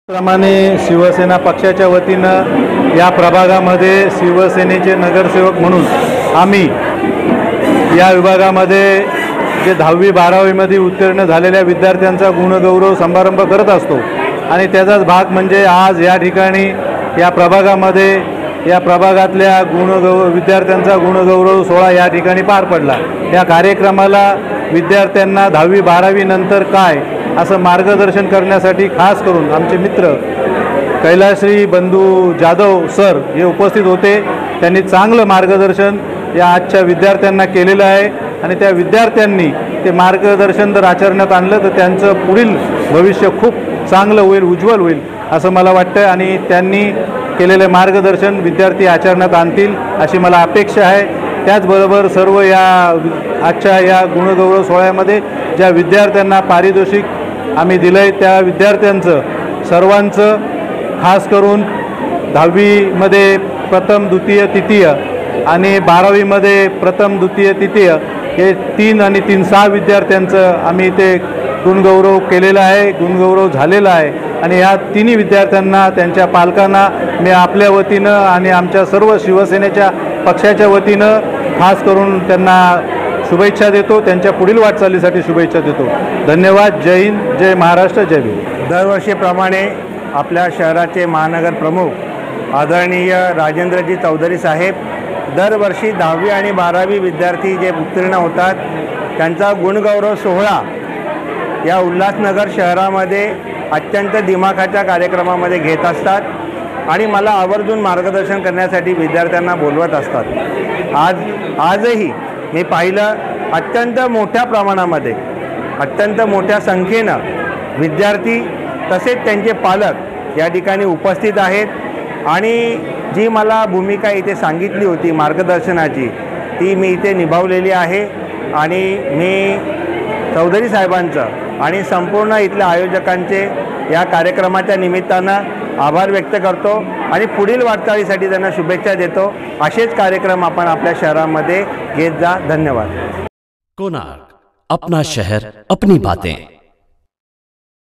प्रमाणे शिवसेना पक्षाच्या वतीनं या प्रभागामध्ये शिवसेनेचे नगरसेवक म्हणून आम्ही या विभागामध्ये जे 10वी 12वीमध्ये उत्तीर्ण झालेल्या विद्यार्थ्यांचा गुणगौरव समारंभ करत असतो आणि त्याचाच भाग म्हणजे आज या ठिकाणी या प्रभागामध्ये या प्रभागातल्या विद्यार्थ्यांचा गुणगौरव सोहळा या ठिकाणी पार पडला। या कार्यक्रमाला विद्यार्थ्यांना 10वी 12वी नंतर काय असं मार्गदर्शन करण्यासाठी खास करून आमचे मित्र कैलाश्री बंधू जाधव सर हे उपस्थित होते। त्यांनी चांगलं मार्गदर्शन या आजच्या विद्यार्थ्यांना केलेलं आहे आणि त्या विद्यार्थ्यांनी ते मार्गदर्शन जर आचरणात आणलं तर त्यांचं पुढील भविष्य खूप चांगलं होईल, उज्ज्वल होईल असं मला वाटतं आणि त्यांनी केलेले मार्गदर्शन विद्यार्थी आचरणात आणतील अशी मला अपेक्षा आहे। त्याचबरोबर सर्व या आजच्या या गुणगौरव सोहळ्यामध्ये ज्या विद्यार्थ्यांना पारितोषिक आम्ही दिलं आहे त्या विद्यार्थ्यांचं सर्वांचं खास करून 10वीमध्ये प्रथम द्वितीय तृतीय आणि 12वीमध्ये प्रथम द्वितीय तृतीय हे 3 आणि 3 6 विद्यार्थ्यांचं आम्ही ते गुणगौरव केलेला आहे, गुणगौरव झालेला आहे आणि या तिन्ही विद्यार्थ्यांना त्यांच्या पालकांना मी आपल्या वतीनं आणि आमच्या सर्व शिवसेनेच्या पक्षाच्या वतीनं खास करून त्यांना शुभेच्छा देतो, त्यांच्या पुढील वाटचालीसाठी शुभेच्छा देतो। धन्यवाद। जय हिंद, जय महाराष्ट्र, जय भीम। दरवर्षीप्रमाणे आपल्या शहराचे महानगर प्रमुख आदरणीय राजेंद्रजी चौधरी साहेब दरवर्षी 10वी आणि 12वी विद्यार्थी जे उत्तीर्ण होतात त्यांचा गुणगौरव सोहळा या उल्हासनगर शहरामध्ये अत्यंत दिमाखाच्या कार्यक्रमामध्ये घेत असतात आणि मला आवर्जून मार्गदर्शन करण्यासाठी विद्यार्थ्यांना बोलवत असतात। आजही मी पाहिलं अत्यंत मोठ्या प्रमाणामध्ये अत्यंत मोठ्या संख्येनं विद्यार्थी तसेच त्यांचे पालक या ठिकाणी उपस्थित आहेत आणि जी मला भूमिका इथे सांगितली होती मार्गदर्शनाची ती मी इथे निभावलेली आहे आणि मी चौधरी साहेबांचं आणि संपूर्ण इथल्या आयोजकांचे या कार्यक्रमाच्या निमित्तानं आभार व्यक्त करतो आणि पुढील वाटचालीसाठी त्यांना शुभेच्छा देतो। असेच कार्यक्रम आपण आपल्या शहरामध्ये घेत जा। धन्यवाद। कोणार्क, अपना शहर अपनी बातें।